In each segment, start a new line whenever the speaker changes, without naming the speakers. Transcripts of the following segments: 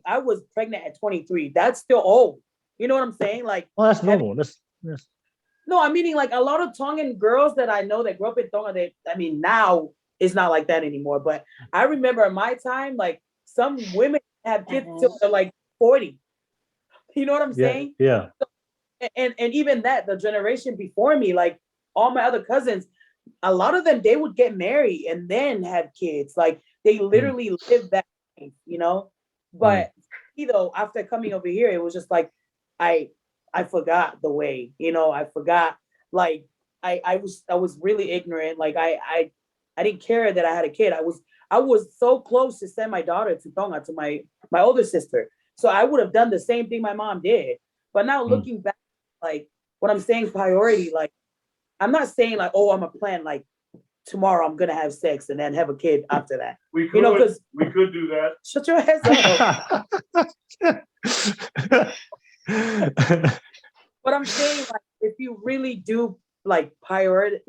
I was pregnant at 23. That's still old. You know what I'm saying? Like,
Oh, that's normal. That's
no, I'm meaning like a lot of Tongan girls that I know that grew up in Tonga. I mean, now it's not like that anymore. But I remember in my time, like some women have kids till they're like 40. You know what I'm
yeah,
saying?
yeah.
And even that, the generation before me, like all my other cousins, a lot of them they would get married and then have kids. Like they
Mm,
literally live that life, you know.
mm,
But you know, after coming over here, it was just like I I forgot the way, you know, I forgot like I was really ignorant. Like I didn't care that I had a kid. I was so close to send my daughter to Tonga to my older sister. So I would have done the same thing my mom did. But now
mm.
looking back, like what I'm saying priority, like I'm not saying like, oh, I'm a plan like tomorrow I'm gonna have sex and then have a kid after that.
We
You know,
could,
because
we could do that.
shut your ass up. But I'm saying like if you really do like prioritize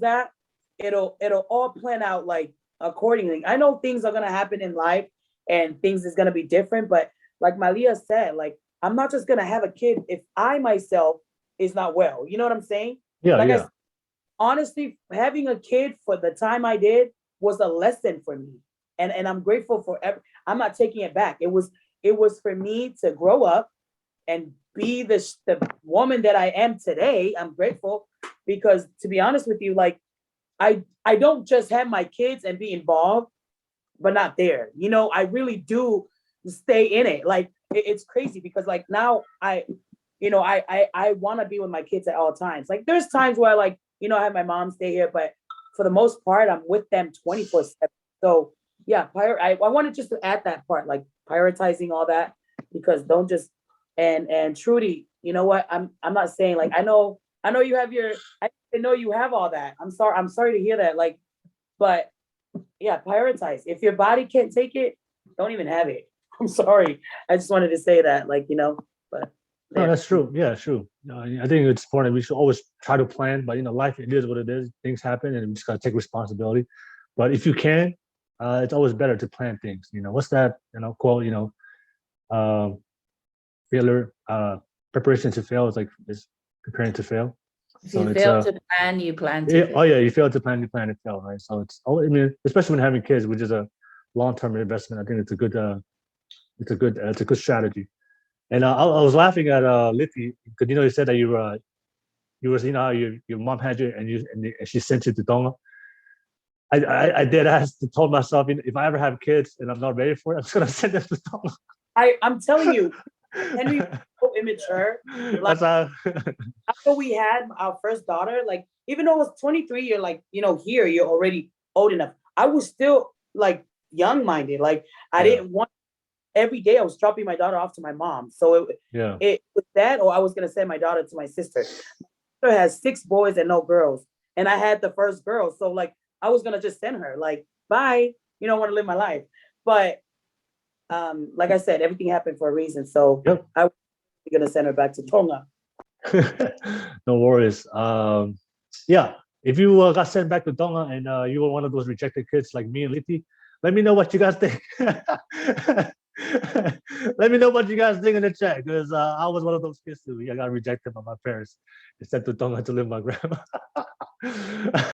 that, it'll all plan out like accordingly. I know things are gonna happen in life and things is gonna be different, but like Malia said, like I'm not just gonna have a kid if I myself is not well. You know what I'm saying?
Yeah,
Like
yeah.
honestly, having a kid for the time I did was a lesson for me. And I'm grateful for I'm not taking it back. It was for me to grow up and be the woman that I am today. I'm grateful because to be honest with you, like I don't just have my kids and be involved, but not there. You know, I really do stay in it. Like it's crazy because like now I want to be with my kids at all times. Like there's times where like I have my mom stay here, but for the most part, I'm with them 24/7. So yeah, I wanted just to add that part, like prioritizing all that because don't just and Trudy, you know what? I'm not saying like I know you have I know you have all that. I'm sorry to hear that. Like, but yeah, prioritize. If your body can't take it, don't even have it. I'm sorry. I just wanted to say that, like, but
No,
there.
that's true. Yeah, true. No, I think it's important. We should always try to plan, but life it is what it is. Things happen, and we just gotta take responsibility. But if you can, it's always better to plan things. What's that? Quote. Um, failure. Preparation to fail is preparing to fail.
If
So
you
it's
fail to plan, you plan to
oh
fail.
yeah, you fail to plan, you plan to fail, right? So it's I mean, especially when having kids, which is a long-term investment. I think it's a good strategy. And I was laughing at Liti because you said that you was how your mom had you and she sent you to Tonga. I did ask told myself if I ever have kids and I'm not ready for it, I'm just gonna send them to Tonga.
I'm telling you, Henry was so immature. Like
That's how.
after we had our first daughter, like even though I was 23, you're like, here, you're already old enough. I was still like young minded. Like I
Yeah,
didn't want every day I was dropping my daughter off to my mom. So
yeah.
it was that, or I was gonna send my daughter to my sister. My sister has 6 boys and no girls, and I had the first girl. So like I was gonna just send her, like, bye. You don't want to live my life, but like I said, everything happened for a reason. So
Yep.
I was gonna send her back to Tonga.
No worries. Yeah, if you got sent back to Tonga and you were one of those rejected kids like me and Liti, let me know what you guys think. Let me know what you guys think in the chat because I was one of those kids too. I got rejected by my parents and sent to Tonga to live with my grandma.